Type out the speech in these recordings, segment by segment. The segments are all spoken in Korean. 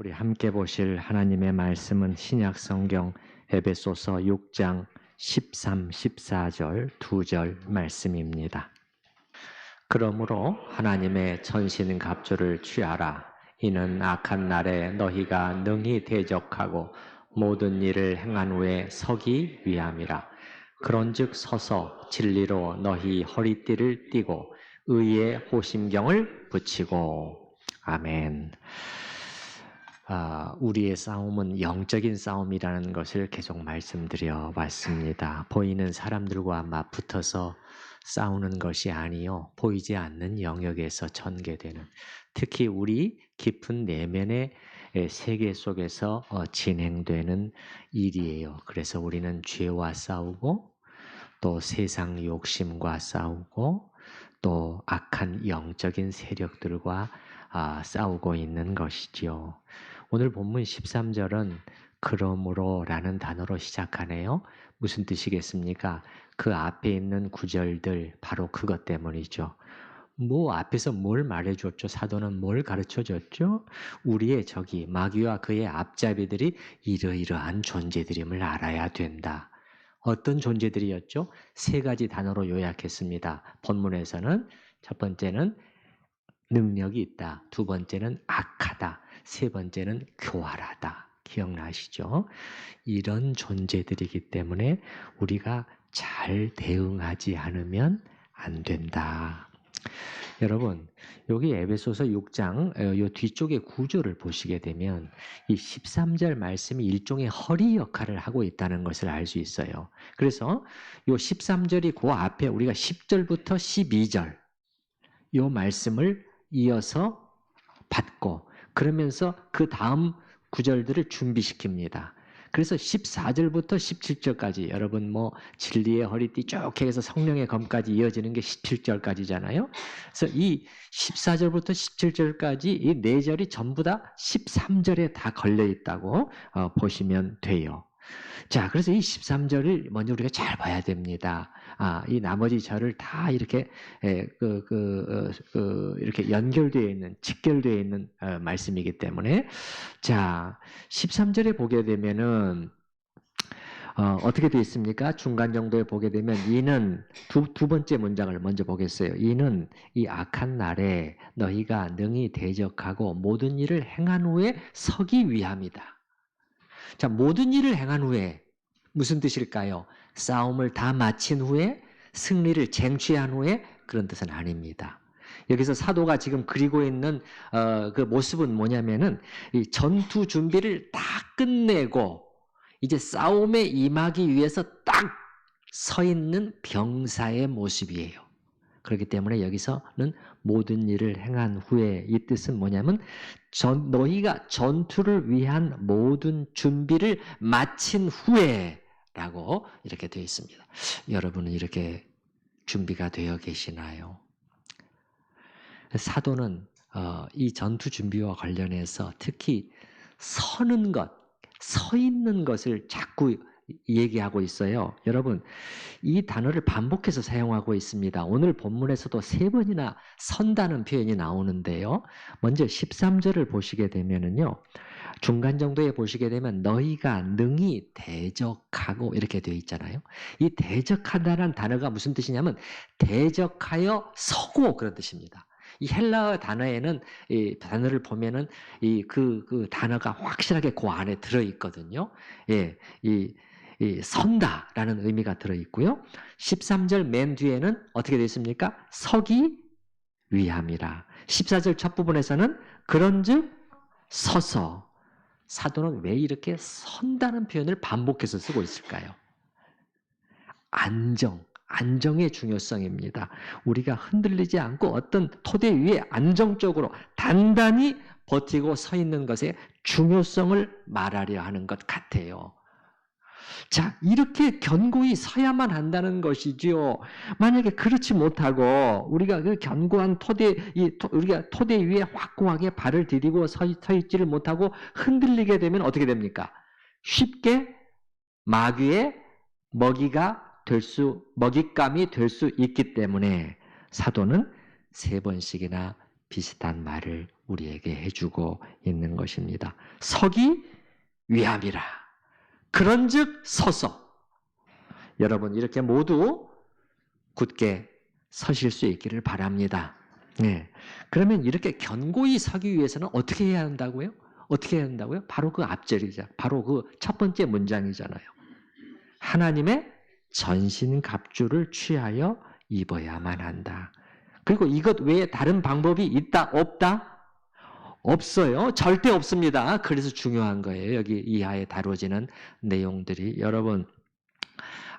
우리 함께 보실 하나님의 말씀은 신약 성경 에베소서 6장 13, 14절 2절 말씀입니다. 그러므로 하나님의 전신 갑주를 취하라. 이는 악한 날에 너희가 능히 대적하고 모든 일을 행한 후에 서기 위함이라. 그런즉 서서 진리로 너희 허리띠를 띠고 의의 호심경을 붙이고. 아멘. 우리의 싸움은 영적인 싸움이라는 것을 계속 말씀드려 왔습니다. 보이는 사람들과 맞붙어서 싸우는 것이 아니요, 보이지 않는 영역에서 전개되는, 특히 우리 깊은 내면의 세계 속에서 진행되는 일이에요. 그래서 우리는 죄와 싸우고 또 세상 욕심과 싸우고 또 악한 영적인 세력들과 싸우고 있는 것이지요. 오늘 본문 13절은 그러므로 라는 단어로 시작하네요. 무슨 뜻이겠습니까? 그 앞에 있는 구절들 바로 그것 때문이죠. 앞에서 뭘 말해줬죠? 사도는 뭘 가르쳐줬죠? 우리의 적이 마귀와 그의 앞잡이들이 이러이러한 존재들임을 알아야 된다. 어떤 존재들이었죠? 세 가지 단어로 요약했습니다. 본문에서는 첫 번째는 능력이 있다. 두 번째는 악하다. 세 번째는 교활하다. 기억나시죠? 이런 존재들이기 때문에 우리가 잘 대응하지 않으면 안 된다. 여러분, 여기 에베소서 6장 요 뒤쪽의 구조를 보시게 되면 이 13절 말씀이 일종의 허리 역할을 하고 있다는 것을 알 수 있어요. 그래서 요 13절이 그 앞에 우리가 10절부터 12절 요 말씀을 이어서 받고 그러면서 그 다음 구절들을 준비시킵니다. 그래서 14절부터 17절까지 여러분 진리의 허리띠 쭉 해서 성령의 검까지 이어지는 게 17절까지잖아요. 그래서 이 14절부터 17절까지 이 네 절이 전부 다 13절에 다 걸려 있다고 보시면 돼요. 자, 그래서 이 13절을 먼저 우리가 잘 봐야 됩니다. 이 나머지 절을 다 이렇게 이렇게 연결되어 있는, 직결되어 있는 말씀이기 때문에, 자, 13절에 보게 되면은 어떻게 되어 있습니까? 중간 정도에 보게 되면 이는 두 번째 문장을 먼저 보겠어요. 이는 이 악한 날에 너희가 능히 대적하고 모든 일을 행한 후에 서기 위함이다. 자, 모든 일을 행한 후에 무슨 뜻일까요? 싸움을 다 마친 후에 승리를 쟁취한 후에 그런 뜻은 아닙니다. 여기서 사도가 지금 그리고 있는 그 모습은 뭐냐면은 이 전투 준비를 다 끝내고 이제 싸움에 임하기 위해서 딱 서 있는 병사의 모습이에요. 그렇기 때문에 여기서는 모든 일을 행한 후에 이 뜻은 뭐냐면 너희가 전투를 위한 모든 준비를 마친 후에 라고 이렇게 되어 있습니다. 여러분은 이렇게 준비가 되어 계시나요? 사도는 이 전투 준비와 관련해서 특히 서는 것, 서 있는 것을 자꾸 얘기하고 있어요. 여러분, 이 단어를 반복해서 사용하고 있습니다. 오늘 본문에서도 3번이나 선다는 표현이 나오는데요. 먼저 13절을 보시게 되면은요. 중간 정도에 보시게 되면 너희가 능히 대적하고 이렇게 되어 있잖아요. 이 대적하다는 단어가 무슨 뜻이냐면 대적하여 서고 그런 뜻입니다. 이 헬라어 단어에는 이 단어를 보면은 그 단어가 확실하게 그 안에 들어 있거든요. 예, 이 선다라는 의미가 들어 있고요. 13절 맨 뒤에는 어떻게 되어 있습니까? 서기 위함이라. 14절 첫 부분에서는 그런즉 서서. 사도는 왜 이렇게 선다는 표현을 반복해서 쓰고 있을까요? 안정의 중요성입니다. 우리가 흔들리지 않고 어떤 토대 위에 안정적으로 단단히 버티고 서 있는 것의 중요성을 말하려 하는 것 같아요. 자, 이렇게 견고히 서야만 한다는 것이지요. 만약에 그렇지 못하고 우리가 그 견고한 우리가 토대 위에 확고하게 발을 디디고 서 있지를 못하고 흔들리게 되면 어떻게 됩니까? 쉽게 마귀의 먹잇감이 될 수 있기 때문에 사도는 3번씩이나 비슷한 말을 우리에게 해주고 있는 것입니다. 서기 위함이라. 그런즉 서서. 여러분 이렇게 모두 굳게 서실 수 있기를 바랍니다. 네. 그러면 이렇게 견고히 서기 위해서는 어떻게 해야 한다고요? 어떻게 해야 한다고요? 바로 그 앞절이죠. 바로 그 첫 번째 문장이잖아요. 하나님의 전신갑주를 취하여 입어야만 한다. 그리고 이것 외에 다른 방법이 있다? 없다? 없어요. 절대 없습니다. 그래서 중요한 거예요. 여기 이하에 다뤄지는 내용들이. 여러분,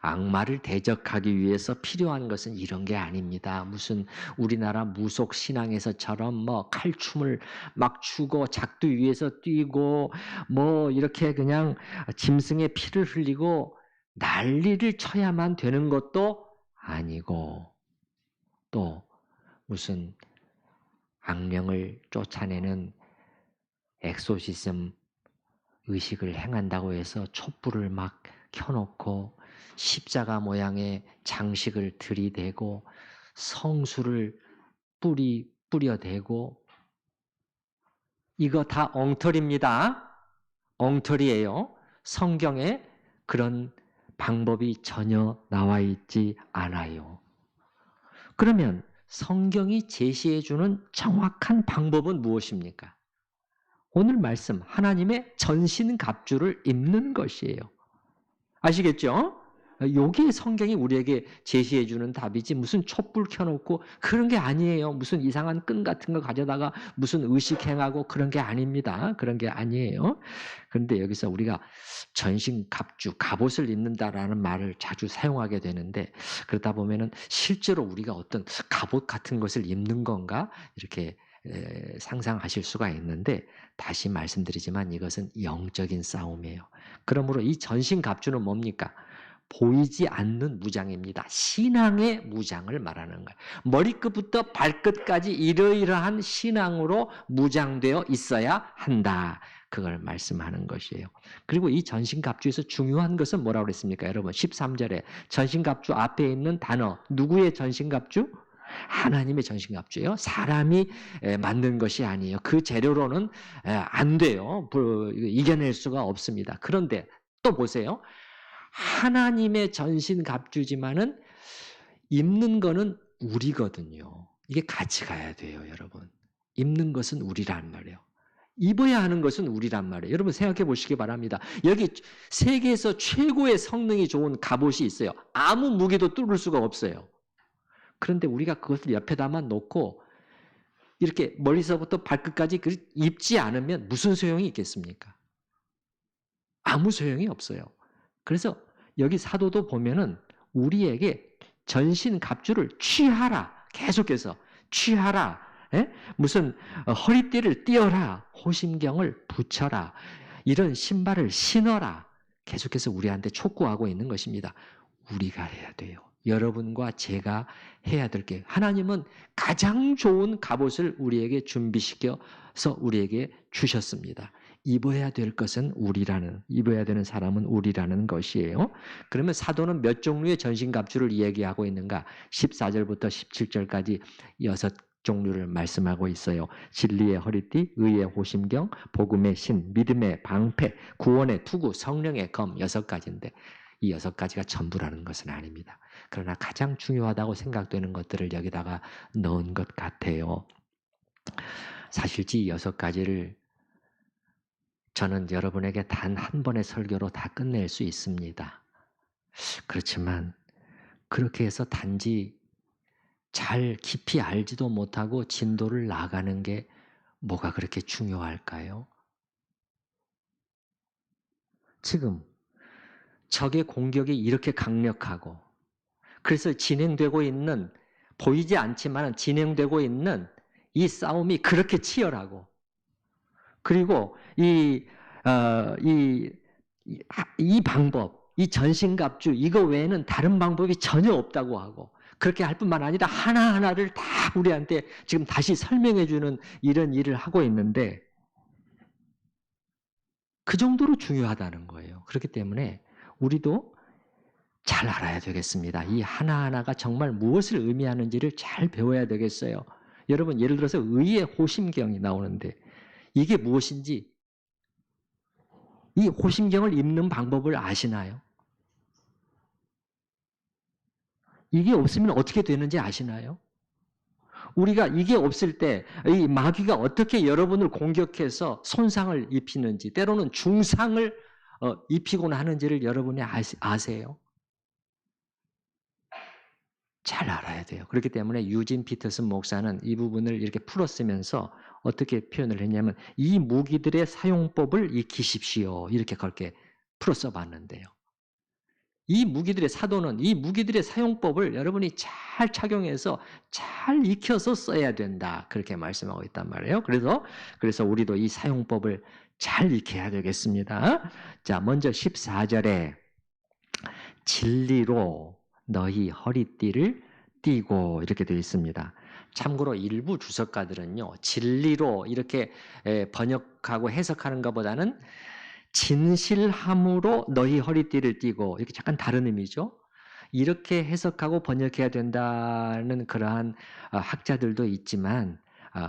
악마를 대적하기 위해서 필요한 것은 이런 게 아닙니다. 무슨 우리나라 무속 신앙에서처럼 뭐 칼춤을 막 추고 작두 위에서 뛰고 뭐 이렇게 그냥 짐승의 피를 흘리고 난리를 쳐야만 되는 것도 아니고 또 무슨 악령을 쫓아내는 엑소시즘 의식을 행한다고 해서 촛불을 막 켜놓고 십자가 모양의 장식을 들이대고 성수를 뿌려대고 이거 다 엉터리입니다. 엉터리예요. 성경에 그런 방법이 전혀 나와 있지 않아요. 그러면 성경이 제시해주는 정확한 방법은 무엇입니까? 오늘 말씀 하나님의 전신갑주를 입는 것이에요. 아시겠죠? 여기에 성경이 우리에게 제시해주는 답이지 무슨 촛불 켜놓고 그런 게 아니에요. 무슨 이상한 끈 같은 거 가져다가 무슨 의식행하고 그런 게 아닙니다. 그런 게 아니에요. 그런데 여기서 우리가 전신갑주, 갑옷을 입는다라는 말을 자주 사용하게 되는데 그러다 보면은 실제로 우리가 어떤 갑옷 같은 것을 입는 건가 이렇게 상상하실 수가 있는데 다시 말씀드리지만 이것은 영적인 싸움이에요. 그러므로 이 전신갑주는 뭡니까? 보이지 않는 무장입니다. 신앙의 무장을 말하는 거예요. 머리끝부터 발끝까지 이러이러한 신앙으로 무장되어 있어야 한다. 그걸 말씀하는 것이에요. 그리고 이 전신갑주에서 중요한 것은 뭐라고 그랬습니까? 여러분 13절에 전신갑주 앞에 있는 단어 누구의 전신갑주? 하나님의 전신갑주예요. 사람이 만든 것이 아니에요. 그 재료로는 안 돼요. 이겨낼 수가 없습니다. 그런데 또 보세요. 하나님의 전신갑주지만은 입는 거는 우리거든요. 이게 같이 가야 돼요, 여러분. 입는 것은 우리란 말이에요. 입어야 하는 것은 우리란 말이에요. 여러분 생각해 보시기 바랍니다. 여기 세계에서 최고의 성능이 좋은 갑옷이 있어요. 아무 무기도 뚫을 수가 없어요. 그런데 우리가 그것을 옆에다만 놓고 이렇게 머리서부터 발끝까지 입지 않으면 무슨 소용이 있겠습니까? 아무 소용이 없어요. 그래서 여기 사도도 보면은 우리에게 전신갑주를 취하라. 계속해서 취하라. 에? 무슨 허리띠를 띄어라. 호심경을 붙여라. 이런 신발을 신어라. 계속해서 우리한테 촉구하고 있는 것입니다. 우리가 해야 돼요. 여러분과 제가 해야 될 게 하나님은 가장 좋은 갑옷을 우리에게 준비시켜서 우리에게 주셨습니다. 입어야 될 것은 입어야 되는 사람은 우리라는 것이에요. 그러면 사도는 몇 종류의 전신갑주를 얘기하고 있는가? 14절부터 17절까지 6종류를 말씀하고 있어요. 진리의 허리띠, 의의 호심경, 복음의 신, 믿음의 방패, 구원의 투구, 성령의 검 6가지인데 이 6가지가 전부라는 것은 아닙니다. 그러나 가장 중요하다고 생각되는 것들을 여기다가 넣은 것 같아요. 사실 이 6가지를 저는 여러분에게 단 한 번의 설교로 다 끝낼 수 있습니다. 그렇지만 그렇게 해서 단지 잘 깊이 알지도 못하고 진도를 나가는 게 뭐가 그렇게 중요할까요? 지금 적의 공격이 이렇게 강력하고 그래서 보이지 않지만 진행되고 있는 이 싸움이 그렇게 치열하고 그리고 이 방법, 이 전신갑주 이거 외에는 다른 방법이 전혀 없다고 하고 그렇게 할 뿐만 아니라 하나하나를 다 우리한테 지금 다시 설명해 주는 이런 일을 하고 있는데 그 정도로 중요하다는 거예요. 그렇기 때문에 우리도 잘 알아야 되겠습니다. 이 하나하나가 정말 무엇을 의미하는지를 잘 배워야 되겠어요. 여러분 예를 들어서 의의 호심경이 나오는데 이게 무엇인지 이 호심경을 읽는 방법을 아시나요? 이게 없으면 어떻게 되는지 아시나요? 우리가 이게 없을 때 이 마귀가 어떻게 여러분을 공격해서 손상을 입히는지 때로는 중상을 입히곤 하는지를 여러분이 아세요? 잘 알아야 돼요. 그렇기 때문에 유진 피터슨 목사는 이 부분을 이렇게 풀었으면서 어떻게 표현을 했냐면 이 무기들의 사용법을 익히십시오. 이렇게 그렇게 풀어 써봤는데요. 이 무기들의 사도는 이 무기들의 사용법을 여러분이 잘 착용해서 잘 익혀서 써야 된다. 그렇게 말씀하고 있단 말이에요. 그래서 우리도 이 사용법을 잘 익혀야 되겠습니다. 자, 먼저 14절에 진리로 너희 허리띠를 띠고 이렇게 되어 있습니다. 참고로 일부 주석가들은요. 진리로 이렇게 번역하고 해석하는 것보다는 진실함으로 너희 허리띠를 띠고 이렇게 잠깐 다른 의미죠. 이렇게 해석하고 번역해야 된다는 그러한 학자들도 있지만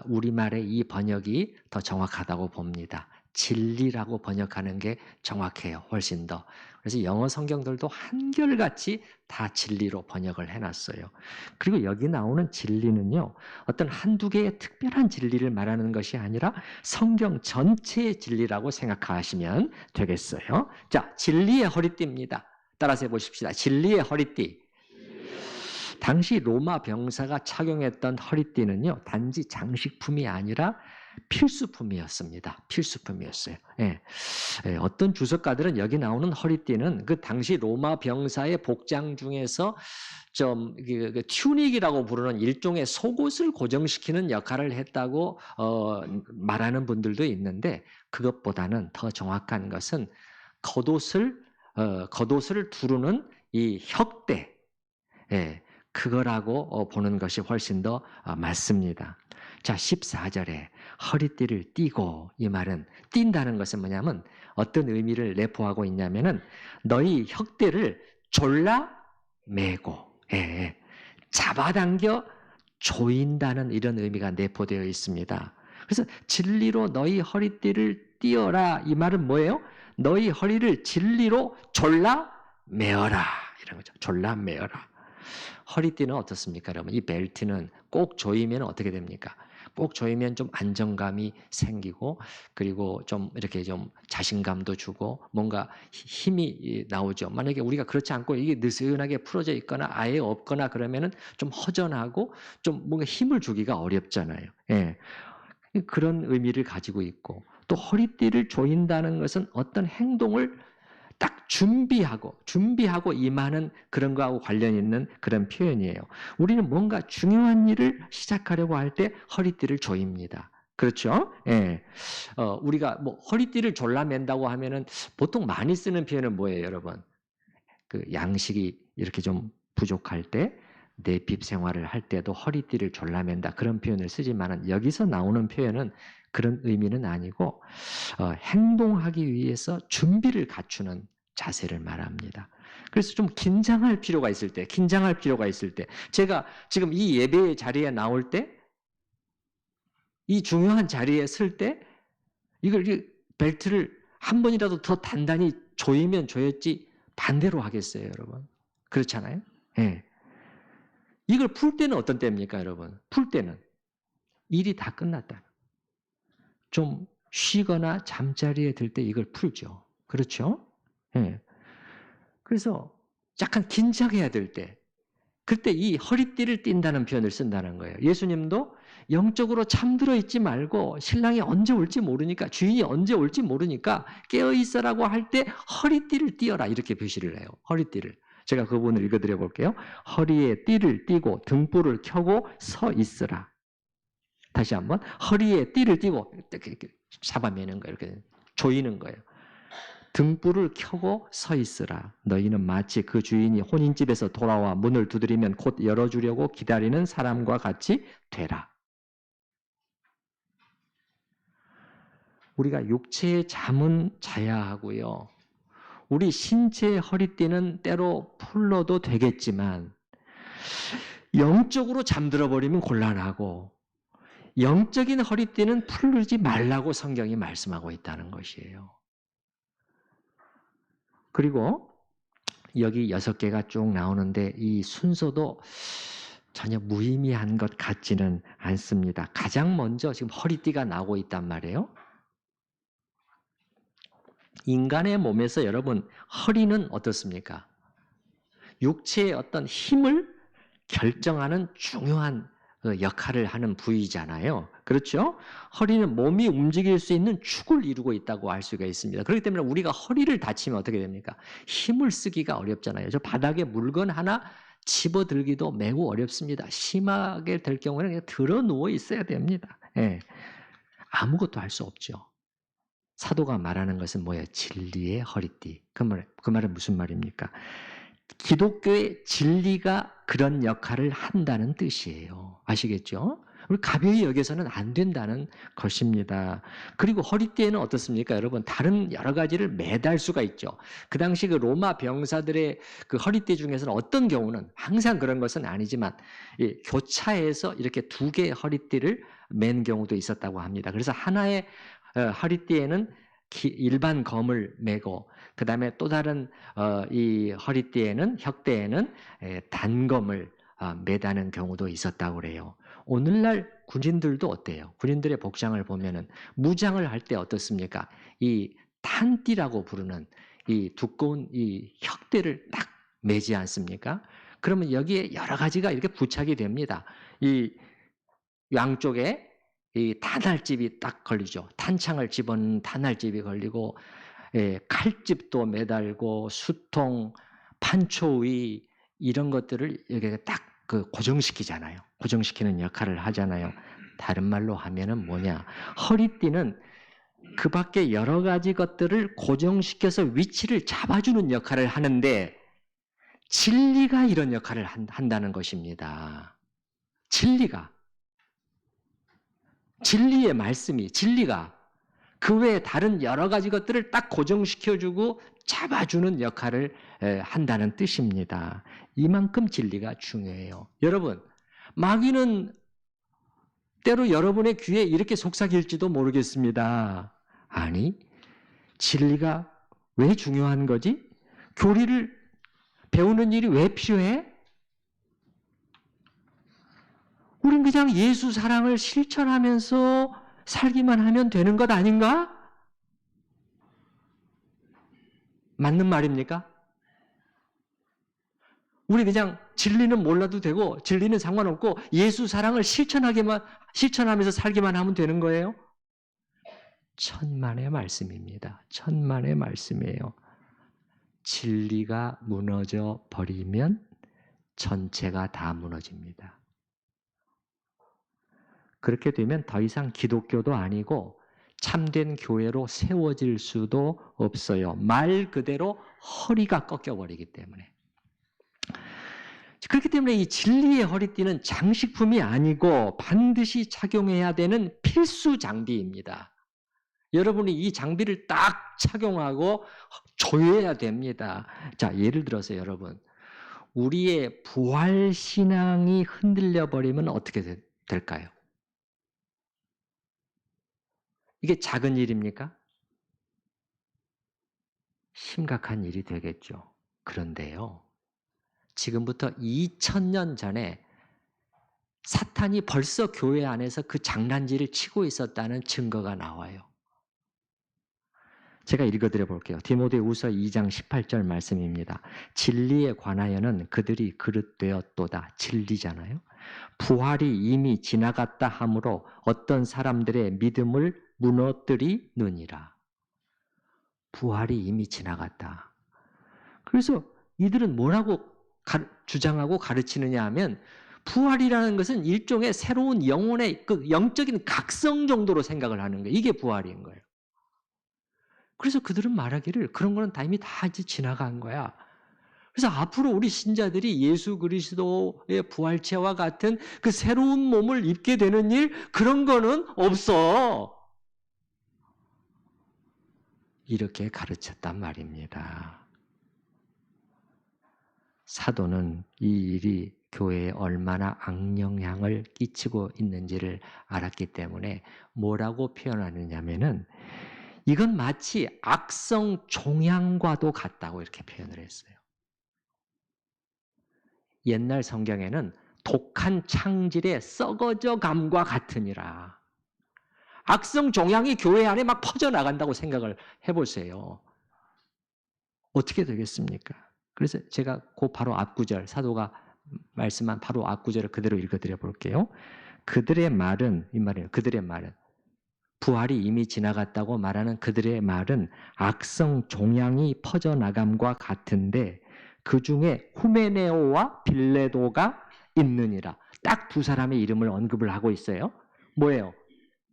우리말의 이 번역이 더 정확하다고 봅니다. 진리라고 번역하는 게 정확해요. 훨씬 더. 그래서 영어 성경들도 한결같이 다 진리로 번역을 해놨어요. 그리고 여기 나오는 진리는요. 어떤 한두 개의 특별한 진리를 말하는 것이 아니라 성경 전체의 진리라고 생각하시면 되겠어요. 자, 진리의 허리띠입니다. 따라서 해보십시다. 진리의 허리띠. 당시 로마 병사가 착용했던 허리띠는요, 단지 장식품이 아니라 필수품이었습니다. 필수품이었어요. 예. 어떤 주석가들은 여기 나오는 허리띠는 그 당시 로마 병사의 복장 중에서 좀 튜닉이라고 부르는 일종의 속옷을 고정시키는 역할을 했다고 말하는 분들도 있는데 그것보다는 더 정확한 것은 겉옷을 두르는 이 혁대, 그거라고 보는 것이 훨씬 더 맞습니다. 자, 14절에 허리띠를 띠고, 이 말은 띈다는 것은 뭐냐면 어떤 의미를 내포하고 있냐면은 너희 혁대를 졸라 매고 잡아당겨 조인다는 이런 의미가 내포되어 있습니다. 그래서 진리로 너희 허리띠를 띄어라, 이 말은 뭐예요? 너희 허리를 진리로 졸라 매어라, 이런 거죠. 졸라 매어라. 허리띠는 어떻습니까, 여러분? 이 벨트는 꼭 조이면 어떻게 됩니까? 꼭 조이면 좀 안정감이 생기고 그리고 좀 이렇게 좀 자신감도 주고 뭔가 힘이 나오죠. 만약에 우리가 그렇지 않고 이게 느슨하게 풀어져 있거나 아예 없거나 그러면은 좀 허전하고 좀 뭔가 힘을 주기가 어렵잖아요. 예. 그런 의미를 가지고 있고 또 허리띠를 조인다는 것은 어떤 행동을 딱 준비하고 임하는 그런 거하고 관련 있는 그런 표현이에요. 우리는 뭔가 중요한 일을 시작하려고 할 때 허리띠를 조입니다. 그렇죠? 예. 우리가 뭐 허리띠를 졸라맨다고 하면은 보통 많이 쓰는 표현은 뭐예요, 여러분? 그 양식이 이렇게 좀 부족할 때 내핍 생활을 할 때도 허리띠를 졸라맨다 그런 표현을 쓰지만은 여기서 나오는 표현은 그런 의미는 아니고 행동하기 위해서 준비를 갖추는 자세를 말합니다. 그래서 좀 긴장할 필요가 있을 때 제가 지금 이 예배 자리에 나올 때 이 중요한 자리에 설 때 이걸 벨트를 한 번이라도 더 단단히 조이면 조였지 반대로 하겠어요, 여러분? 그렇잖아요? 예. 이걸 풀 때는 어떤 때입니까, 여러분? 풀 때는 일이 다 끝났다. 좀 쉬거나 잠자리에 들 때 이걸 풀죠. 그렇죠? 예. 그래서 약간 긴장해야 될 때, 그때 이 허리띠를 띈다는 표현을 쓴다는 거예요. 예수님도 영적으로 잠들어 있지 말고 신랑이 언제 올지 모르니까, 주인이 언제 올지 모르니까 깨어 있어라고 할 때 허리띠를 띄어라 이렇게 표시를 해요. 허리띠를. 제가 그 부분을 읽어드려 볼게요. 허리에 띠를 띠고 등불을 켜고 서 있으라. 다시 한번 허리에 띠를 띠고 이렇게 잡아매는 거예요. 이렇게 조이는 거예요. 등불을 켜고 서 있으라. 너희는 마치 그 주인이 혼인집에서 돌아와 문을 두드리면 곧 열어주려고 기다리는 사람과 같이 되라. 우리가 육체의 잠은 자야 하고요. 우리 신체의 허리띠는 때로 풀러도 되겠지만 영적으로 잠들어 버리면 곤란하고 영적인 허리띠는 풀지 말라고 성경이 말씀하고 있다는 것이에요. 그리고 여기 6개가 쭉 나오는데 이 순서도 전혀 무의미한 것 같지는 않습니다. 가장 먼저 지금 허리띠가 나오고 있단 말이에요. 인간의 몸에서 여러분 허리는 어떻습니까? 육체의 어떤 힘을 결정하는 중요한 역할을 하는 부위잖아요. 그렇죠? 허리는 몸이 움직일 수 있는 축을 이루고 있다고 할 수가 있습니다. 그렇기 때문에 우리가 허리를 다치면 어떻게 됩니까? 힘을 쓰기가 어렵잖아요. 저 바닥에 물건 하나 집어들기도 매우 어렵습니다. 심하게 될 경우는 그냥 들어 누워 있어야 됩니다. 예. 아무것도 할 수 없죠. 사도가 말하는 것은 뭐예요? 진리의 허리띠. 그 말은 무슨 말입니까? 기독교의 진리가 그런 역할을 한다는 뜻이에요. 아시겠죠? 우리 가벼이 여겨서는 안 된다는 것입니다. 그리고 허리띠에는 어떻습니까? 여러분, 다른 여러 가지를 매달 수가 있죠. 그 당시 그 로마 병사들의 그 허리띠 중에서는 어떤 경우는 항상 그런 것은 아니지만 교차해서 이렇게 2개의 허리띠를 맨 경우도 있었다고 합니다. 그래서 하나의 허리띠에는 일반 검을 메고 그 다음에 또 다른 이 허리띠에는 혁대에는 단검을 매다는 경우도 있었다고 그래요. 오늘날 군인들도 어때요? 군인들의 복장을 보면은 무장을 할 때 어떻습니까? 이 탄띠라고 부르는 이 두꺼운 이 혁대를 딱 매지 않습니까? 그러면 여기에 여러 가지가 이렇게 부착이 됩니다. 이 양쪽에 이 탄알집이 딱 걸리죠. 탄창을 집어넣는 탄알집이 걸리고 칼집도 매달고 수통, 판초위 이런 것들을 여기에 딱 그 고정시키잖아요. 고정시키는 역할을 하잖아요. 다른 말로 하면은 뭐냐? 허리띠는 그 밖에 여러 가지 것들을 고정시켜서 위치를 잡아주는 역할을 하는데 진리가 이런 역할을 한다는 것입니다. 진리의 말씀이 진리가 그 외에 다른 여러 가지 것들을 딱 고정시켜주고 잡아주는 역할을 한다는 뜻입니다. 이만큼 진리가 중요해요. 여러분, 마귀는 때로 여러분의 귀에 이렇게 속삭일지도 모르겠습니다. 아니, 진리가 왜 중요한 거지? 교리를 배우는 일이 왜 필요해? 우린 그냥 예수 사랑을 실천하면서 살기만 하면 되는 것 아닌가? 맞는 말입니까? 우리 그냥 진리는 몰라도 되고 진리는 상관없고 예수 사랑을 실천하면서 살기만 하면 되는 거예요? 천만의 말씀입니다. 천만의 말씀이에요. 진리가 무너져 버리면 전체가 다 무너집니다. 그렇게 되면 더 이상 기독교도 아니고 참된 교회로 세워질 수도 없어요. 말 그대로 허리가 꺾여버리기 때문에. 그렇기 때문에 이 진리의 허리띠는 장식품이 아니고 반드시 착용해야 되는 필수 장비입니다. 여러분이 이 장비를 딱 착용하고 조여야 됩니다. 자, 예를 들어서 여러분, 우리의 부활 신앙이 흔들려 버리면 어떻게 될까요? 이게 작은 일입니까? 심각한 일이 되겠죠. 그런데요, 지금부터 2000년 전에 사탄이 벌써 교회 안에서 그 장난질을 치고 있었다는 증거가 나와요. 제가 읽어드려 볼게요. 디모데후서 2장 18절 말씀입니다. 진리에 관하여는 그들이 그릇되었도다. 진리잖아요. 부활이 이미 지나갔다 하므로 어떤 사람들의 믿음을 무너뜨리느니라. 부활이 이미 지나갔다. 그래서 이들은 뭐라고 주장하고 가르치느냐 하면 부활이라는 것은 일종의 새로운 영혼의 그 영적인 각성 정도로 생각을 하는 거예요. 이게 부활인 거예요. 그래서 그들은 말하기를 그런 거는 다 이미 다 이제 지나간 거야. 그래서 앞으로 우리 신자들이 예수 그리스도의 부활체와 같은 그 새로운 몸을 입게 되는 일 그런 거는 없어. 이렇게 가르쳤단 말입니다. 사도는 이 일이 교회에 얼마나 악영향을 끼치고 있는지를 알았기 때문에 뭐라고 표현하느냐면은 이건 마치 악성 종양과도 같다고 이렇게 표현을 했어요. 옛날 성경에는 독한 창질의 썩어져 감과 같으니라. 악성 종양이 교회 안에 막 퍼져나간다고 생각을 해보세요. 어떻게 되겠습니까? 그래서 제가 그 바로 앞구절, 사도가 말씀한 바로 앞구절을 그대로 읽어드려 볼게요. 그들의 말은, 이 말이에요. 그들의 말은. 부활이 이미 지나갔다고 말하는 그들의 말은 악성 종양이 퍼져나감과 같은데 그 중에 후메네오와 빌레도가 있느니라. 딱 두 사람의 이름을 언급을 하고 있어요. 뭐예요?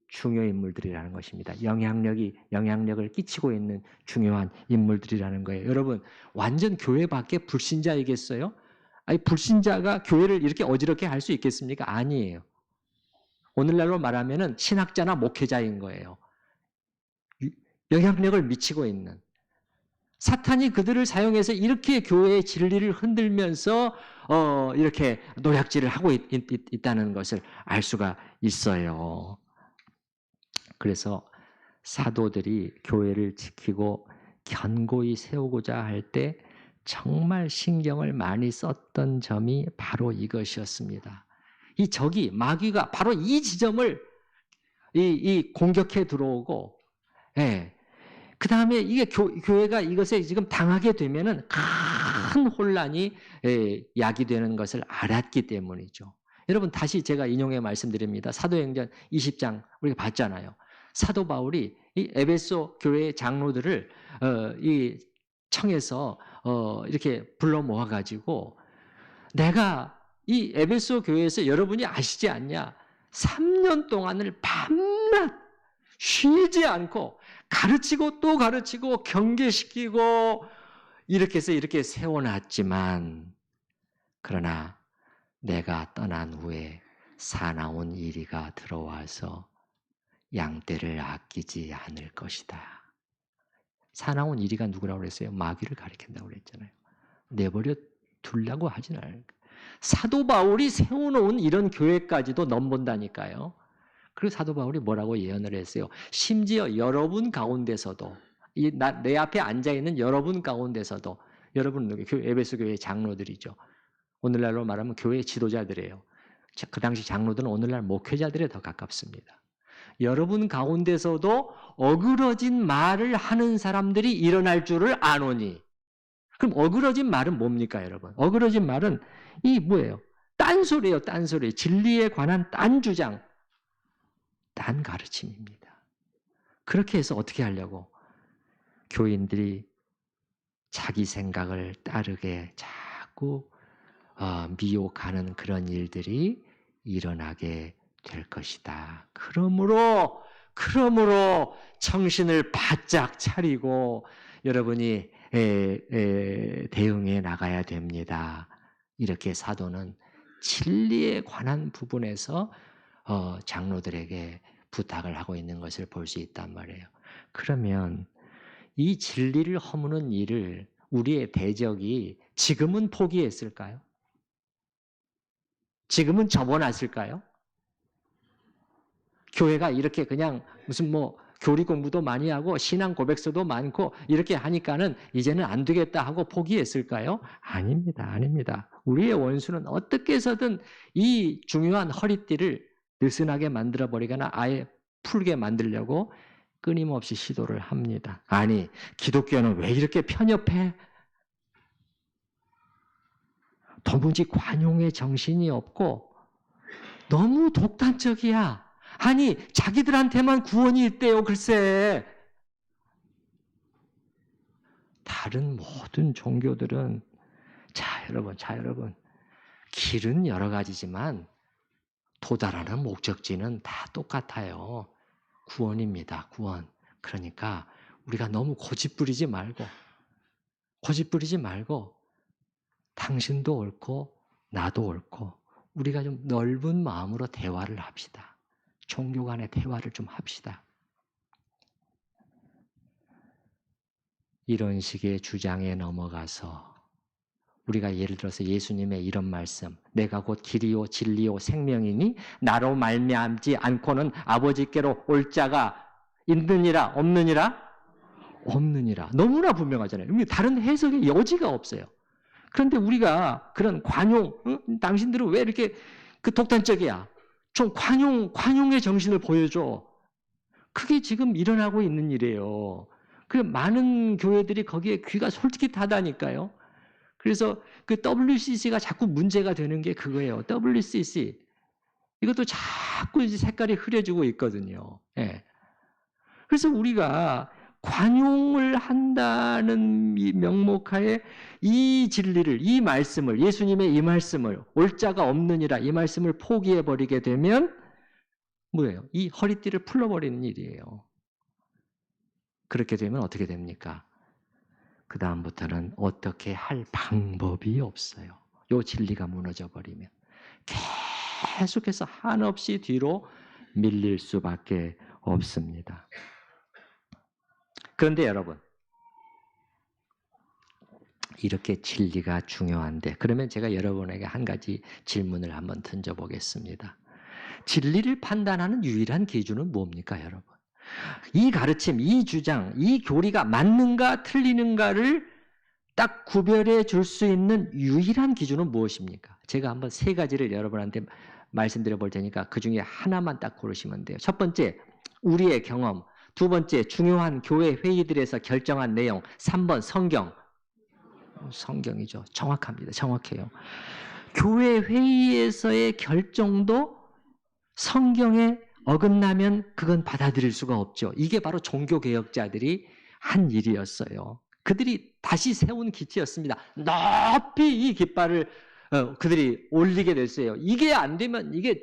중요 인물들이라는 것입니다. 영향력을 끼치고 있는 중요한 인물들이라는 거예요. 여러분, 완전 교회 밖에 불신자이겠어요? 아니, 불신자가 교회를 이렇게 어지럽게 할 수 있겠습니까? 아니에요. 오늘날로 말하면은 신학자나 목회자인 거예요. 영향력을 미치고 있는. 사탄이 그들을 사용해서 이렇게 교회의 진리를 흔들면서 이렇게 노략질을 하고 있다는 것을 알 수가 있어요. 그래서 사도들이 교회를 지키고 견고히 세우고자 할 때 정말 신경을 많이 썼던 점이 바로 이것이었습니다. 이 적이 마귀가 바로 이 지점을 이 공격해 들어오고, 예. 그 다음에 이게 교회가 이것에 지금 당하게 되면은 큰 혼란이 야기되는 것을 알았기 때문이죠. 여러분 다시 제가 인용해 말씀드립니다. 사도행전 20장 우리가 봤잖아요. 사도 바울이 이 에베소 교회의 장로들을 이 청에서 이렇게 불러 모아 가지고 내가 이 에베소 교회에서 여러분이 아시지 않냐? 3년 동안을 밤낮 쉬지 않고 가르치고 또 가르치고 경계시키고 이렇게 해서 이렇게 세워놨지만 그러나 내가 떠난 후에 사나운 이리가 들어와서 양떼를 아끼지 않을 것이다. 사나운 이리가 누구라고 그랬어요? 마귀를 가리킨다고 그랬잖아요. 내버려 두려고 하진 않아요. 사도 바울이 세워놓은 이런 교회까지도 넘본다니까요. 그리고 사도 바울이 뭐라고 예언을 했어요? 심지어 여러분 가운데서도 내 앞에 앉아있는 여러분 가운데서도 여러분 에베소 교회 장로들이죠. 오늘날로 말하면 교회 지도자들이에요. 그 당시 장로들은 오늘날 목회자들에 더 가깝습니다. 여러분 가운데서도 어그러진 말을 하는 사람들이 일어날 줄을 아노니. 그럼 어그러진 말은 뭡니까, 여러분? 어그러진 말은 이 뭐예요? 딴소리예요, 딴소리. 진리에 관한 딴 주장, 딴 가르침입니다. 그렇게 해서 어떻게 하려고? 교인들이 자기 생각을 따르게 자꾸 미혹하는 그런 일들이 일어나게 될 것이다. 그러므로 정신을 바짝 차리고 여러분이 대응해 나가야 됩니다. 이렇게 사도는 진리에 관한 부분에서 장로들에게 부탁을 하고 있는 것을 볼 수 있단 말이에요. 그러면 이 진리를 허무는 일을 우리의 대적이 지금은 포기했을까요? 지금은 접어놨을까요? 교회가 이렇게 그냥 무슨 교리 공부도 많이 하고 신앙 고백서도 많고 이렇게 하니까는 이제는 안 되겠다 하고 포기했을까요? 아닙니다. 아닙니다. 우리의 원수는 어떻게 해서든 이 중요한 허리띠를 느슨하게 만들어 버리거나 아예 풀게 만들려고 끊임없이 시도를 합니다. 아니, 기독교는 왜 이렇게 편협해? 도무지 관용의 정신이 없고 너무 독단적이야. 아니, 자기들한테만 구원이 있대요, 글쎄. 다른 모든 종교들은, 자, 여러분. 길은 여러 가지지만 도달하는 목적지는 다 똑같아요. 구원입니다, 구원. 그러니까 우리가 너무 고집 부리지 말고, 당신도 옳고, 나도 옳고, 우리가 좀 넓은 마음으로 대화를 합시다. 종교 간의 대화를 좀 합시다. 이런 식의 주장에 넘어가서 우리가 예를 들어서 예수님의 이런 말씀, 내가 곧 길이요 진리요 생명이니 나로 말미암지 않고는 아버지께로 올 자가 있느니라 없느니라? 없느니라. 너무나 분명하잖아요. 다른 해석의 여지가 없어요. 그런데 우리가 그런 관용, 당신들은 왜 이렇게 독단적이야? 좀 관용의 정신을 보여줘. 그게 지금 일어나고 있는 일이에요. 그 많은 교회들이 거기에 귀가 솔직히 닫다니까요. 그래서 그 WCC가 자꾸 문제가 되는 게 그거예요. WCC. 이것도 자꾸 이제 색깔이 흐려지고 있거든요. 예. 그래서 우리가 관용을 한다는 이 명목하에 이 진리를, 이 말씀을, 예수님의 이 말씀을, 올 자가 없느니라 이 말씀을 포기해버리게 되면 뭐예요? 이 허리띠를 풀러버리는 일이에요. 그렇게 되면 어떻게 됩니까? 그 다음부터는 어떻게 할 방법이 없어요. 요 진리가 무너져 버리면 계속해서 한없이 뒤로 밀릴 수밖에 없습니다. 그런데 여러분, 이렇게 진리가 중요한데, 그러면 제가 여러분에게 한 가지 질문을 한번 던져보겠습니다. 진리를 판단하는 유일한 기준은 뭡니까, 여러분? 이 가르침, 이 주장, 이 교리가 맞는가 틀리는가를 딱 구별해 줄 수 있는 유일한 기준은 무엇입니까? 제가 한번 세 가지를 여러분한테 말씀드려 볼 테니까 그 중에 하나만 딱 고르시면 돼요. 첫 번째, 우리의 경험. 두 번째, 중요한 교회 회의들에서 결정한 내용. 3번, 성경. 성경이죠. 정확합니다. 정확해요. 교회 회의에서의 결정도 성경에 어긋나면 그건 받아들일 수가 없죠. 이게 바로 종교개혁자들이 한 일이었어요. 그들이 다시 세운 기치였습니다. 높이 이 깃발을 그들이 올리게 됐어요. 이게 안 되면 이게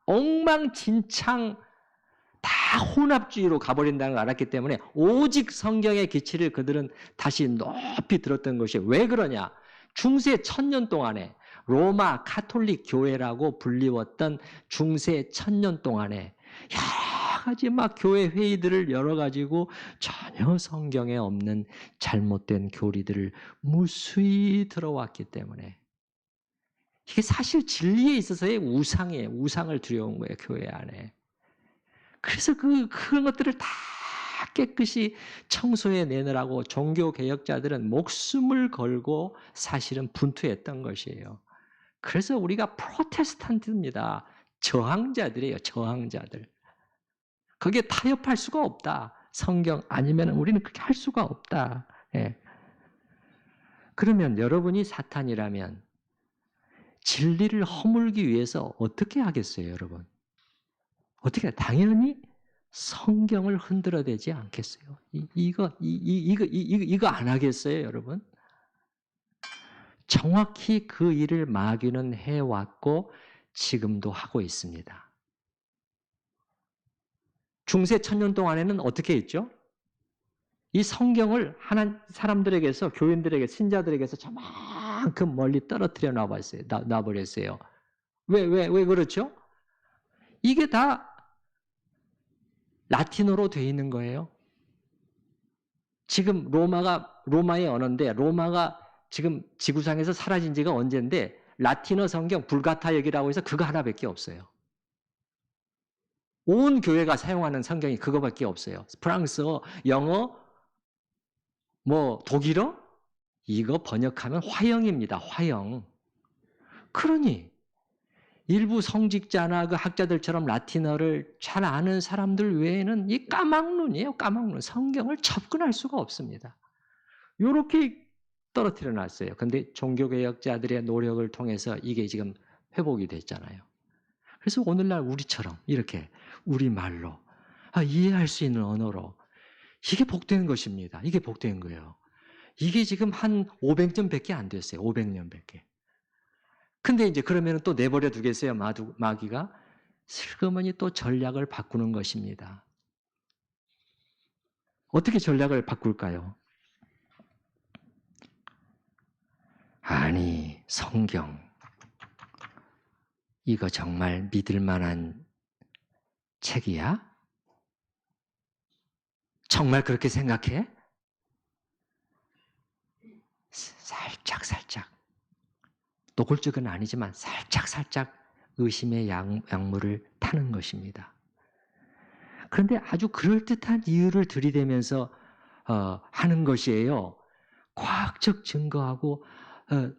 엉망진창 다 혼합주의로 가버린다는 걸 알았기 때문에 오직 성경의 기치를 그들은 다시 높이 들었던 것이 왜 그러냐? 중세 1000년 동안에 로마 카톨릭 교회라고 불리웠던 중세 1000년 동안에 여러 가지 막 교회 회의들을 열어가지고 전혀 성경에 없는 잘못된 교리들을 무수히 들어왔기 때문에 이게 사실 진리에 있어서의 우상이에요. 우상을 들여온 거예요. 교회 안에. 그래서 그런 것들을 다 깨끗이 청소해 내느라고 종교개혁자들은 목숨을 걸고 사실은 분투했던 것이에요. 그래서 우리가 프로테스탄트입니다. 저항자들이에요. 저항자들. 거기에 타협할 수가 없다. 성경 아니면 우리는 그렇게 할 수가 없다. 예. 그러면 여러분이 사탄이라면 진리를 허물기 위해서 어떻게 하겠어요, 여러분? 어떻게 당연히 성경을 흔들어대지 않겠어요. 이거 안 하겠어요, 여러분? 정확히 그 일을 마귀는 해왔고 지금도 하고 있습니다. 중세 1000년 동안에는 어떻게 했죠? 이 성경을 사람들에게서, 교인들에게, 신자들에게서 저만큼 멀리 떨어뜨려 놔버렸어요. 왜 그렇죠? 이게 다 라틴어로 되어 있는 거예요. 지금 로마의 언어인데, 로마가 지금 지구상에서 사라진 지가 언젠데, 라틴어 성경 불가타역이라고 해서 그거 하나밖에 없어요. 온 교회가 사용하는 성경이 그거밖에 없어요. 프랑스어, 영어, 독일어? 이거 번역하면 화영입니다. 화영. 그러니 일부 성직자나 그 학자들처럼 라틴어를 잘 아는 사람들 외에는 이 까막눈이에요. 까막눈. 성경을 접근할 수가 없습니다. 이렇게 떨어뜨려 놨어요. 그런데 종교개혁자들의 노력을 통해서 이게 지금 회복이 됐잖아요. 그래서 오늘날 우리처럼 이렇게 우리말로 이해할 수 있는 언어로 이게 복된 것입니다. 이게 복된 거예요. 이게 지금 한 500년밖에 안 됐어요. 500년밖에. 근데 이제 그러면 또 내버려 두겠어요, 마귀가? 슬그머니 또 전략을 바꾸는 것입니다. 어떻게 전략을 바꿀까요? 아니, 성경. 이거 정말 믿을 만한 책이야? 정말 그렇게 생각해? 살짝 노골적은 아니지만 살짝 의심의 약물을 타는 것입니다. 그런데 아주 그럴듯한 이유를 들이대면서 하는 것이에요. 과학적 증거하고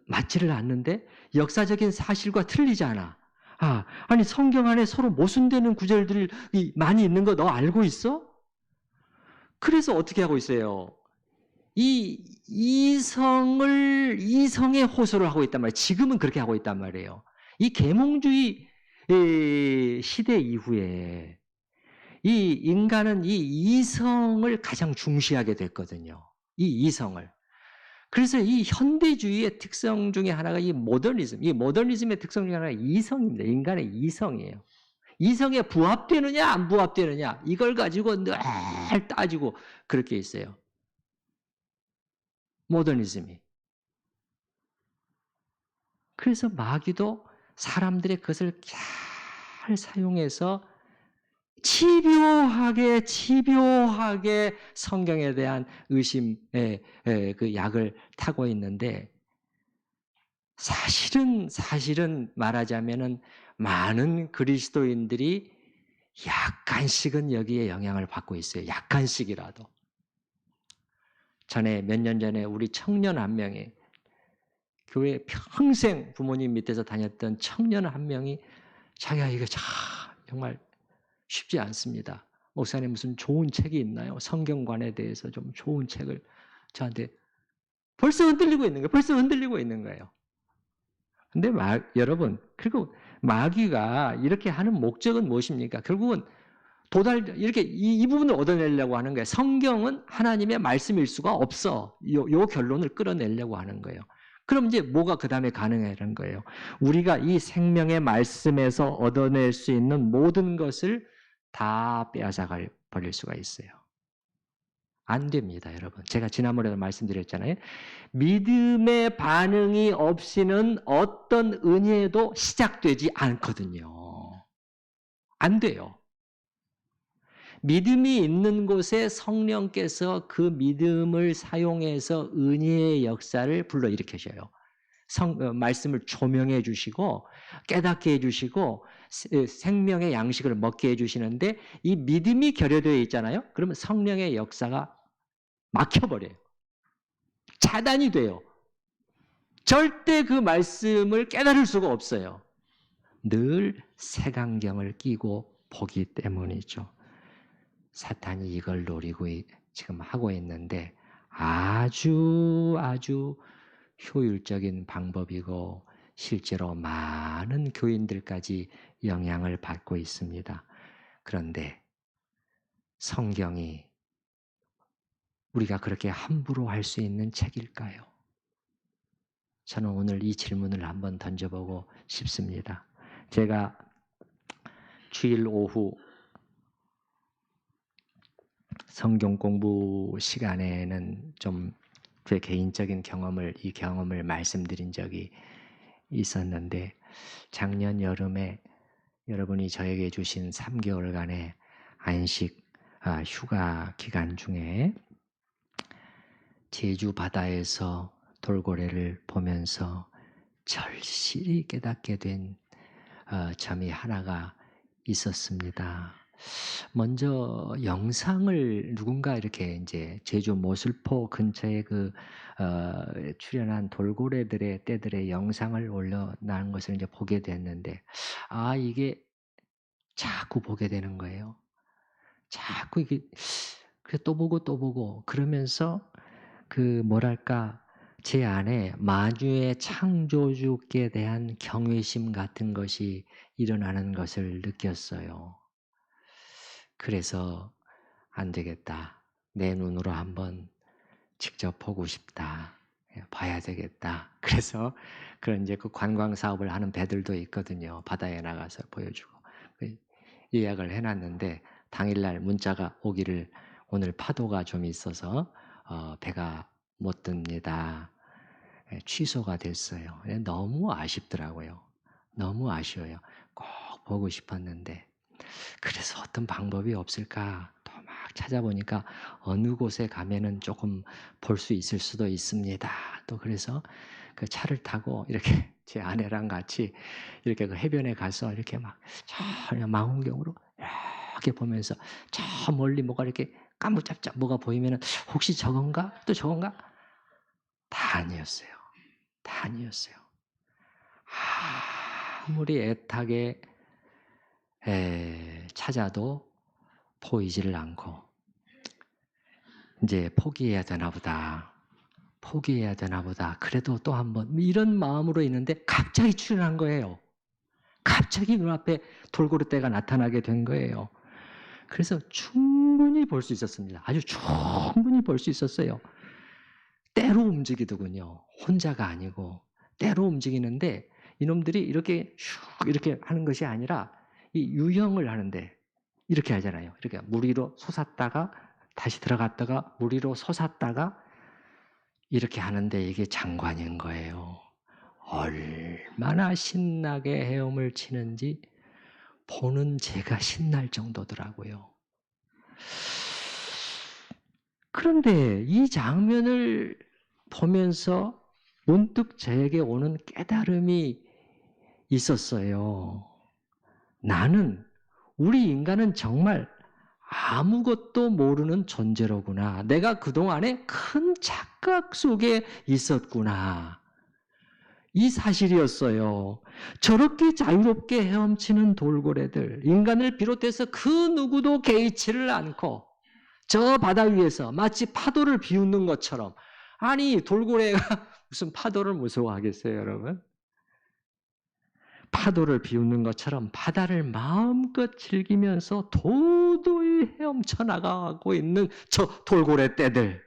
맞지를 않는데 역사적인 사실과 틀리지 않아. 아니 성경 안에 서로 모순되는 구절들이 많이 있는 거 너 알고 있어? 그래서 어떻게 하고 있어요? 이성의 호소를 하고 있단 말이에요. 지금은 그렇게 하고 있단 말이에요. 이 계몽주의 시대 이후에 이 인간은 이 이성을 가장 중시하게 됐거든요. 이 이성을. 그래서 이 현대주의의 특성 중에 하나가 이 모더니즘의 특성 중에 하나가 이성입니다. 인간의 이성이에요. 이성에 부합되느냐 안 부합되느냐 이걸 가지고 늘 따지고 그렇게 있어요. 모더니즘이. 그래서 마귀도 사람들의 그것을 잘 사용해서 집요하게 성경에 대한 의심의 그 약을 타고 있는데 사실은 말하자면은 많은 그리스도인들이 약간씩은 여기에 영향을 받고 있어요. 약간씩이라도. 몇 년 전에 우리 청년 한 명이 교회 평생 부모님 밑에서 다녔던 청년 한 명이 자기가 이거 정말 쉽지 않습니다. 목사님 무슨 좋은 책이 있나요? 성경관에 대해서 좀 좋은 책을 저한테 벌써 흔들리고 있는 거예요. 근데 여러분, 그리고 마귀가 이렇게 하는 목적은 무엇입니까? 결국은 이렇게 이 부분을 얻어내려고 하는 거예요. 성경은 하나님의 말씀일 수가 없어. 요 결론을 끌어내려고 하는 거예요. 그럼 이제 뭐가 그 다음에 가능하는 거예요? 우리가 이 생명의 말씀에서 얻어낼 수 있는 모든 것을 다 빼앗아 버릴 수가 있어요. 안 됩니다, 여러분. 제가 지난번에도 말씀드렸잖아요. 믿음의 반응이 없이는 어떤 은혜도 시작되지 않거든요. 안 돼요. 믿음이 있는 곳에 성령께서 그 믿음을 사용해서 은혜의 역사를 불러일으키셔요. 말씀을 조명해 주시고 깨닫게 해 주시고 생명의 양식을 먹게 해 주시는데 이 믿음이 결여되어 있잖아요. 그러면 성령의 역사가 막혀버려요. 차단이 돼요. 절대 그 말씀을 깨달을 수가 없어요. 늘 색안경을 끼고 보기 때문이죠. 사탄이 이걸 노리고 지금 하고 있는데 아주 효율적인 방법이고 실제로 많은 교인들까지 영향을 받고 있습니다. 그런데 성경이 우리가 그렇게 함부로 할 수 있는 책일까요? 저는 오늘 이 질문을 한번 던져보고 싶습니다. 제가 주일 오후 성경 공부 시간에는 좀 제 개인적인 이 경험을 말씀드린 적이 있었는데 작년 여름에 여러분이 저에게 주신 3개월간의 안식 휴가 기간 중에 제주 바다에서 돌고래를 보면서 절실히 깨닫게 된 점이 하나가 있었습니다. 먼저 영상을 누군가 이렇게 이제 제주 모슬포 근처에 출현한 돌고래들의 떼들의 영상을 올려놓은 것을 이제 보게 됐는데 이게 자꾸 보게 되는 거예요. 자꾸 이게 또 보고 그러면서 제 안에 만유의 창조주께 대한 경외심 같은 것이 일어나는 것을 느꼈어요. 그래서 안 되겠다. 내 눈으로 한번 직접 보고 싶다. 봐야 되겠다. 그래서 그런 이제 그 관광 사업을 하는 배들도 있거든요. 바다에 나가서 보여주고 예약을 해놨는데 당일날 문자가 오기를 오늘 파도가 좀 있어서 배가 못 듭니다. 취소가 됐어요. 너무 아쉽더라고요. 너무 아쉬워요. 꼭 보고 싶었는데 그래서 어떤 방법이 없을까 또 막 찾아보니까 어느 곳에 가면은 조금 볼 수 있을 수도 있습니다. 또 그래서 그 차를 타고 이렇게 제 아내랑 같이 이렇게 그 해변에 가서 이렇게 막 전혀 망원경으로 이렇게 보면서 저 멀리 뭐가 이렇게 까무잡잡 뭐가 보이면은 혹시 저건가? 또 저건가? 다 아니었어요. 다 아니었어요. 아무리 애타게 찾아도 보이지를 않고 이제 포기해야 되나 보다. 포기해야 되나 보다. 그래도 또 한번 이런 마음으로 있는데 갑자기 출현한 거예요. 갑자기 눈앞에 돌고래떼가 나타나게 된 거예요. 그래서 충분히 볼 수 있었습니다. 아주 충분히 볼 수 있었어요. 때로 움직이더군요. 혼자가 아니고 때로 움직이는데 이놈들이 이렇게 슉 이렇게 하는 것이 아니라 이 유형을 하는데 이렇게 하잖아요. 이렇게 물 위로 솟았다가 다시 들어갔다가 물 위로 솟았다가 이렇게 하는데 이게 장관인 거예요. 얼마나 신나게 헤엄을 치는지 보는 제가 신날 정도더라고요. 그런데 이 장면을 보면서 문득 저에게 오는 깨달음이 있었어요. 나는, 우리 인간은 정말 아무것도 모르는 존재로구나. 내가 그동안에 큰 착각 속에 있었구나. 이 사실이었어요. 저렇게 자유롭게 헤엄치는 돌고래들, 인간을 비롯해서 그 누구도 개의치를 않고 저 바다 위에서 마치 파도를 비웃는 것처럼, 아니 돌고래가 무슨 파도를 무서워하겠어요, 여러분? 파도를 비웃는 것처럼 바다를 마음껏 즐기면서 도도히 헤엄쳐 나가고 있는 저 돌고래 떼들.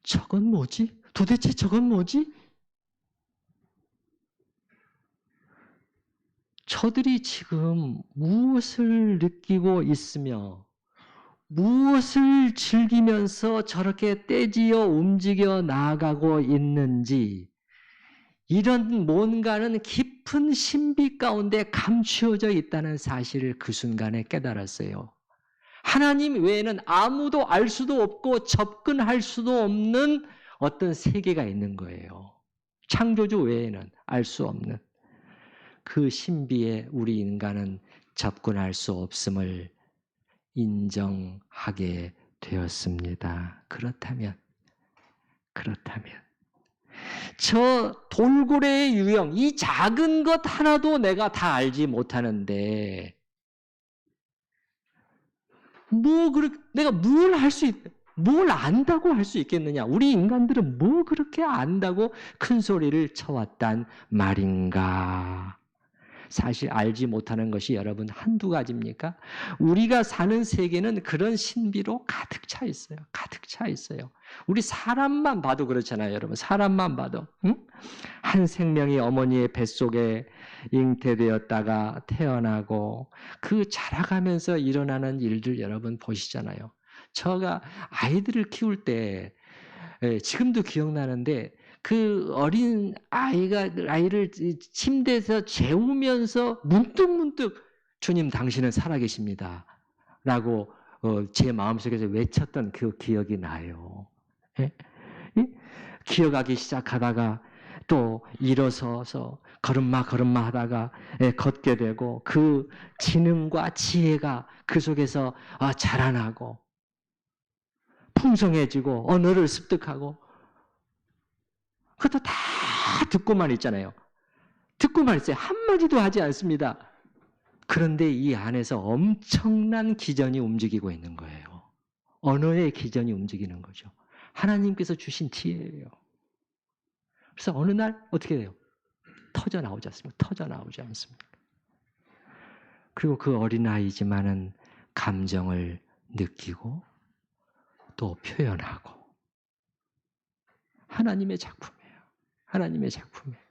저건 뭐지? 도대체 저건 뭐지? 저들이 지금 무엇을 느끼고 있으며 무엇을 즐기면서 저렇게 떼지어 움직여 나아가고 있는지, 이런 뭔가는 깊은 신비 가운데 감추어져 있다는 사실을 그 순간에 깨달았어요. 하나님 외에는 아무도 알 수도 없고 접근할 수도 없는 어떤 세계가 있는 거예요. 창조주 외에는 알 수 없는 그 신비에 우리 인간은 접근할 수 없음을 인정하게 되었습니다. 그렇다면 저 돌고래의 유형, 이 작은 것 하나도 내가 다 알지 못하는데 내가 뭘 안다고 할 수 있겠느냐? 우리 인간들은 뭐 그렇게 안다고 큰 소리를 쳐왔단 말인가? 사실 알지 못하는 것이 여러분 한두 가지입니까? 우리가 사는 세계는 그런 신비로 가득 차 있어요. 가득 차 있어요. 우리 사람만 봐도 그렇잖아요, 여러분. 사람만 봐도. 응? 한 생명이 어머니의 뱃속에 잉태되었다가 태어나고 그 자라가면서 일어나는 일들 여러분 보시잖아요. 제가 아이들을 키울 때 지금도 기억나는데 그 어린 아이를 침대에서 재우면서 문득문득 주님 당신은 살아계십니다 라고 제 마음속에서 외쳤던 그 기억이 나요. 예? 기어가기 시작하다가 또 일어서서 걸음마 하다가 걷게 되고 그 지능과 지혜가 그 속에서 자라나고 풍성해지고 언어를 습득하고, 그것도 다 듣고만 있잖아요. 듣고만 있어요. 한마디도 하지 않습니다. 그런데 이 안에서 엄청난 기전이 움직이고 있는 거예요. 언어의 기전이 움직이는 거죠. 하나님께서 주신 지혜예요. 그래서 어느 날 어떻게 돼요? 터져 나오지 않습니까? 터져 나오지 않습니까? 그리고 그 어린아이지만은 감정을 느끼고 또 표현하고, 하나님의 작품이에요. 하나님의 작품이에요.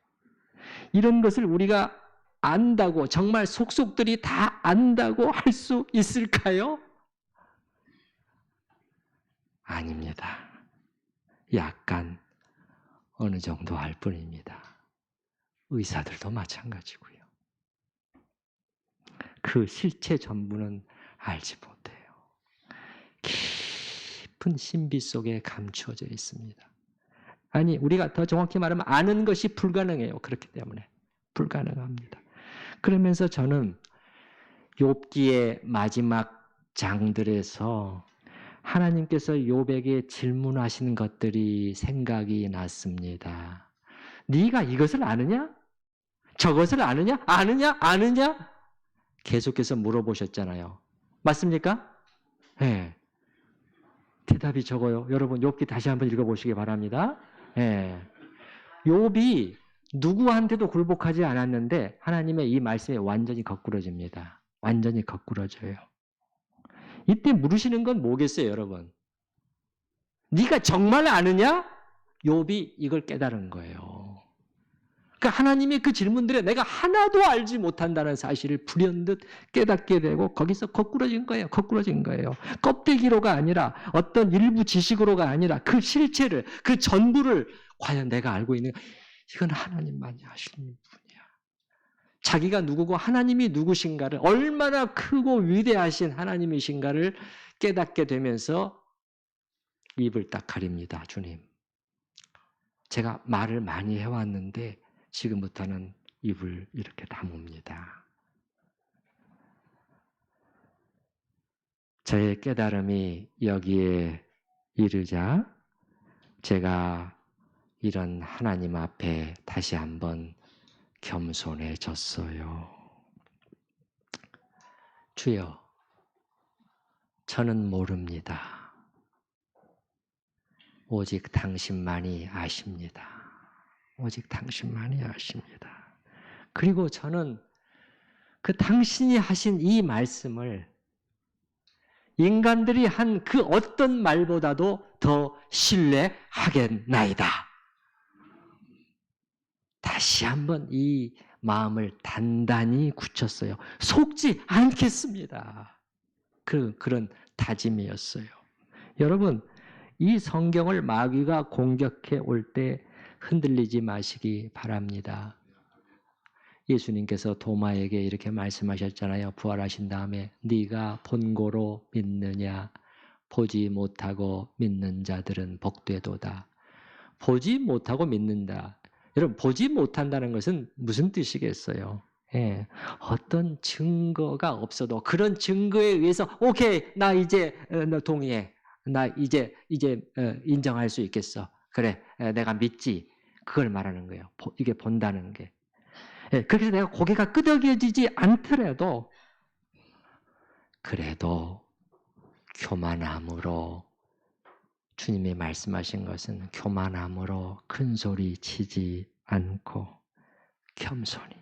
이런 것을 우리가 안다고, 정말 속속들이 다 안다고 할 수 있을까요? 아닙니다. 약간 어느 정도 알 뿐입니다. 의사들도 마찬가지고요. 그 실체 전부는 알지 못해요. 깊은 신비 속에 감추어져 있습니다. 아니, 우리가 더 정확히 말하면 아는 것이 불가능해요. 그렇기 때문에 불가능합니다. 그러면서 저는 욥기의 마지막 장들에서 하나님께서 욥에게 질문하신 것들이 생각이 났습니다. 네가 이것을 아느냐? 저것을 아느냐? 아느냐? 계속해서 물어보셨잖아요. 맞습니까? 네. 대답이 적어요. 여러분 욥기 다시 한번 읽어보시기 바랍니다. 네. 욥이 누구한테도 굴복하지 않았는데 하나님의 이 말씀이 완전히 거꾸러집니다. 완전히 거꾸러져요. 이때 물으시는 건 뭐겠어요, 여러분? 네가 정말 아느냐? 욥이 이걸 깨달은 거예요. 그러니까 하나님의 그 질문들에 내가 하나도 알지 못한다는 사실을 불현듯 깨닫게 되고 거기서 거꾸러진 거예요. 거꾸러진 거예요. 껍데기로가 아니라 어떤 일부 지식으로가 아니라 그 실체를, 그 전부를 과연 내가 알고 있는 이건 하나님만이 아시는 분이야. 자기가 누구고 하나님이 누구신가를, 얼마나 크고 위대하신 하나님이신가를 깨닫게 되면서 입을 딱 가립니다. 주님, 제가 말을 많이 해왔는데 지금부터는 입을 이렇게 다뭅니다. 저의 깨달음이 여기에 이르자 제가 이런 하나님 앞에 다시 한번 겸손해졌어요. 주여, 저는 모릅니다. 오직 당신만이 아십니다. 오직 당신만이 아십니다. 그리고 저는 그 당신이 하신 이 말씀을 인간들이 한 그 어떤 말보다도 더 신뢰하겠나이다. 다시 한번 이 마음을 단단히 굳혔어요. 속지 않겠습니다. 그런 다짐이었어요. 여러분, 이 성경을 마귀가 공격해 올 때 흔들리지 마시기 바랍니다. 예수님께서 도마에게 이렇게 말씀하셨잖아요. 부활하신 다음에 네가 본고로 믿느냐? 보지 못하고 믿는 자들은 복되도다. 보지 못하고 믿는다. 여러분, 보지 못한다는 것은 무슨 뜻이겠어요? 예, 어떤 증거가 없어도 그런 증거에 의해서 오케이, 나 이제 너 동의해. 나 이제 인정할 수 있겠어. 그래, 내가 믿지. 그걸 말하는 거예요. 이게 본다는 게. 예, 그래서 내가 고개가 끄덕여지지 않더라도 그래도 교만함으로, 주님이 말씀하신 것은 교만함으로 큰 소리 치지 않고 겸손히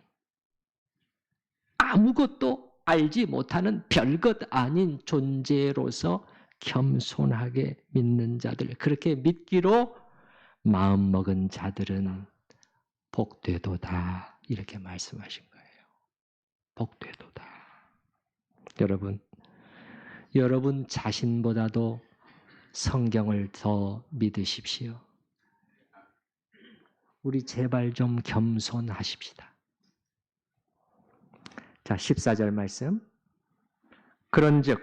아무것도 알지 못하는 별것 아닌 존재로서 겸손하게 믿는 자들, 그렇게 믿기로 마음먹은 자들은 복되도다, 이렇게 말씀하신 거예요. 복되도다. 여러분 자신보다도 성경을 더 믿으십시오. 우리 제발 좀 겸손하십시다. 자, 14절 말씀. 그런즉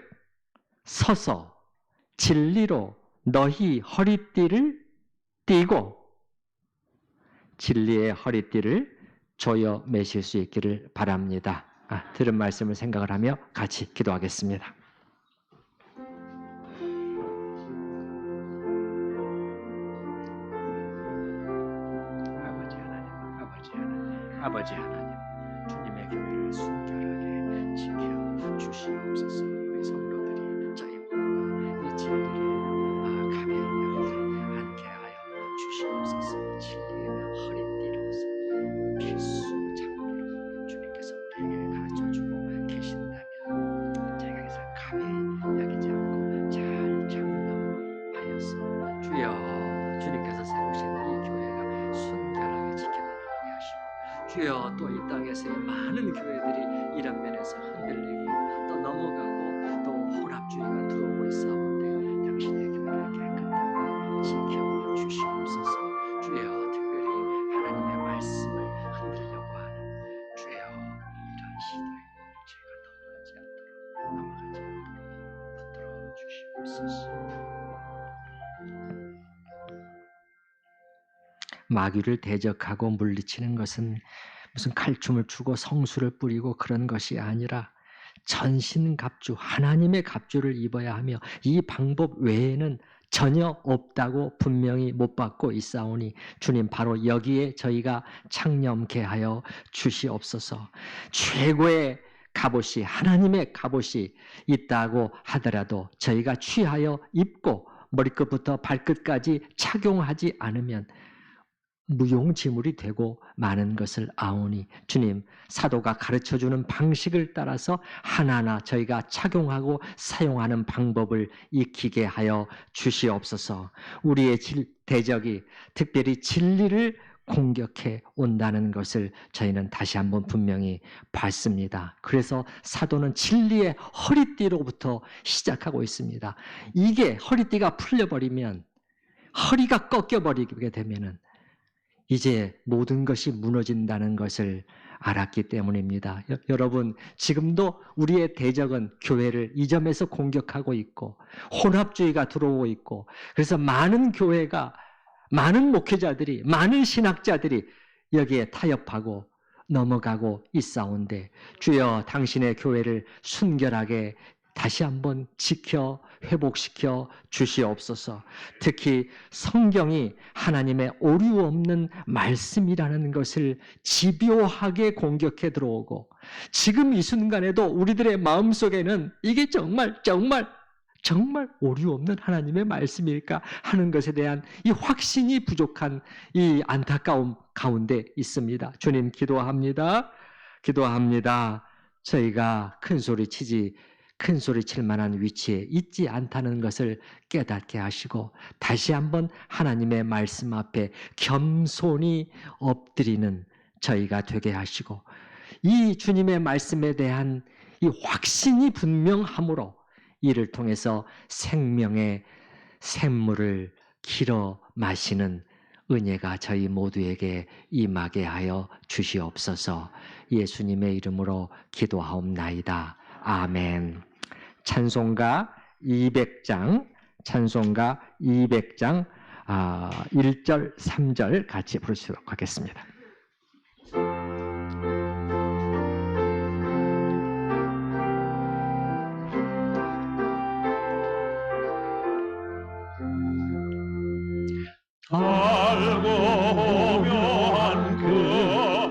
서서 진리로 너희 허리띠를 띠고 진리의 허리띠를 조여 매실 수 있기를 바랍니다. 들은 말씀을 생각을 하며 같이 기도하겠습니다. 아버지 하나님, 주님의 교회를 순결하게 지켜주시옵소서. 우리 성도들이 저희 몸과 이 진리를 가벼이 앉게 하여 주시옵소서. 진리의 허리띠로서 필수 장비로 주님께서 우리에게 가르쳐주고 계신다면 저희가 그래서 가벼이 여기지 않고 잘 장담하여서 주여, 주님께서 세우신 이 교회가 순결하게 지켜나가게 하시고, 주여, 또 이 땅에서의 많은 교회들이 이런 면에서 흔들리고 또 넘어가고 또 혼합주의가 들어오고 있사온데 당신의 교회를 깨끗하게 지켜주시옵소서. 주여, 특별히 하나님의 말씀을 흔들려고 하는 주여, 이런 시도에 제가 너무 마귀를 대적하고 물리치는 것은 무슨 칼춤을 추고 성수를 뿌리고 그런 것이 아니라 전신갑주, 하나님의 갑주를 입어야 하며 이 방법 외에는 전혀 없다고 분명히 못 받고 있사오니 주님 바로 여기에 저희가 창념케 하여 주시옵소서. 최고의 갑옷이, 하나님의 갑옷이 있다고 하더라도 저희가 취하여 입고 머리끝부터 발끝까지 착용하지 않으면 무용지물이 되고 많은 것을 아오니 주님, 사도가 가르쳐주는 방식을 따라서 하나하나 저희가 착용하고 사용하는 방법을 익히게 하여 주시옵소서. 우리의 대적이 특별히 진리를 공격해 온다는 것을 저희는 다시 한번 분명히 봤습니다. 그래서 사도는 진리의 허리띠로부터 시작하고 있습니다. 이게 허리띠가 풀려버리면, 허리가 꺾여버리게 되면은 이제 모든 것이 무너진다는 것을 알았기 때문입니다. 여러분, 지금도 우리의 대적은 교회를 이 점에서 공격하고 있고 혼합주의가 들어오고 있고, 그래서 많은 교회가, 많은 목회자들이, 많은 신학자들이 여기에 타협하고 넘어가고 있사온데 주여 당신의 교회를 순결하게 다시 한번 지켜 회복시켜 주시옵소서. 특히 성경이 하나님의 오류 없는 말씀이라는 것을 집요하게 공격해 들어오고, 지금 이 순간에도 우리들의 마음속에는 이게 정말 오류 없는 하나님의 말씀일까 하는 것에 대한 이 확신이 부족한 이 안타까움 가운데 있습니다. 주님, 기도합니다. 저희가 큰 소리 칠 만한 위치에 있지 않다는 것을 깨닫게 하시고 다시 한번 하나님의 말씀 앞에 겸손히 엎드리는 저희가 되게 하시고, 이 주님의 말씀에 대한 이 확신이 분명함으로 이를 통해서 생명의 샘물을 길어 마시는 은혜가 저희 모두에게 임하게 하여 주시옵소서. 예수님의 이름으로 기도하옵나이다. 아멘. 찬송가 200장 1절 3절 같이 부르시도록 하겠습니다. 달고 오묘한 그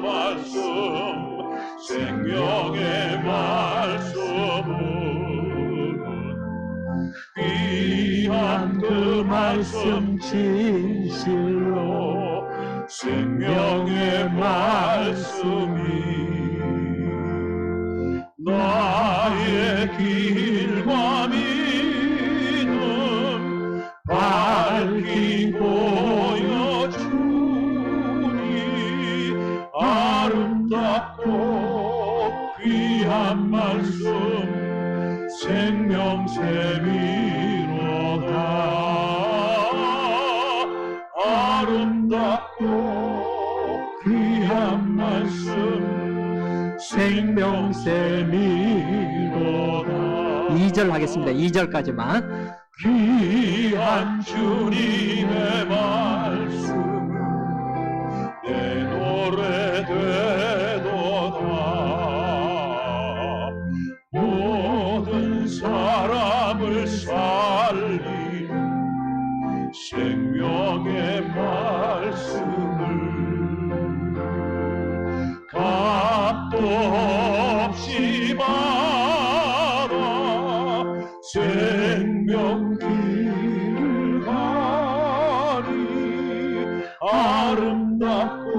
말씀, 생명의 말씀은 귀한 그 말씀 진실로 생명의 말씀이 나의 길과 믿음 밝히 보여주니 아름답고 귀한 말씀 생명샘이로다. 아름답고 귀한 말씀 생명샘이로다. 2절 하겠습니다. 2절까지만. 귀한 주님의 말씀은 내 노래 되도다. 모든 사람을 살리는 생명의 말씀을 값도 없이 받아 생명 길을 가니 아름답고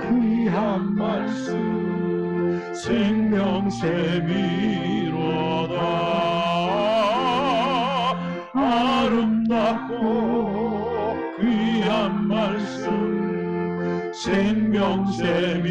귀한 말씀 생명샘이로다. 아름답고 귀한 말씀 생명샘이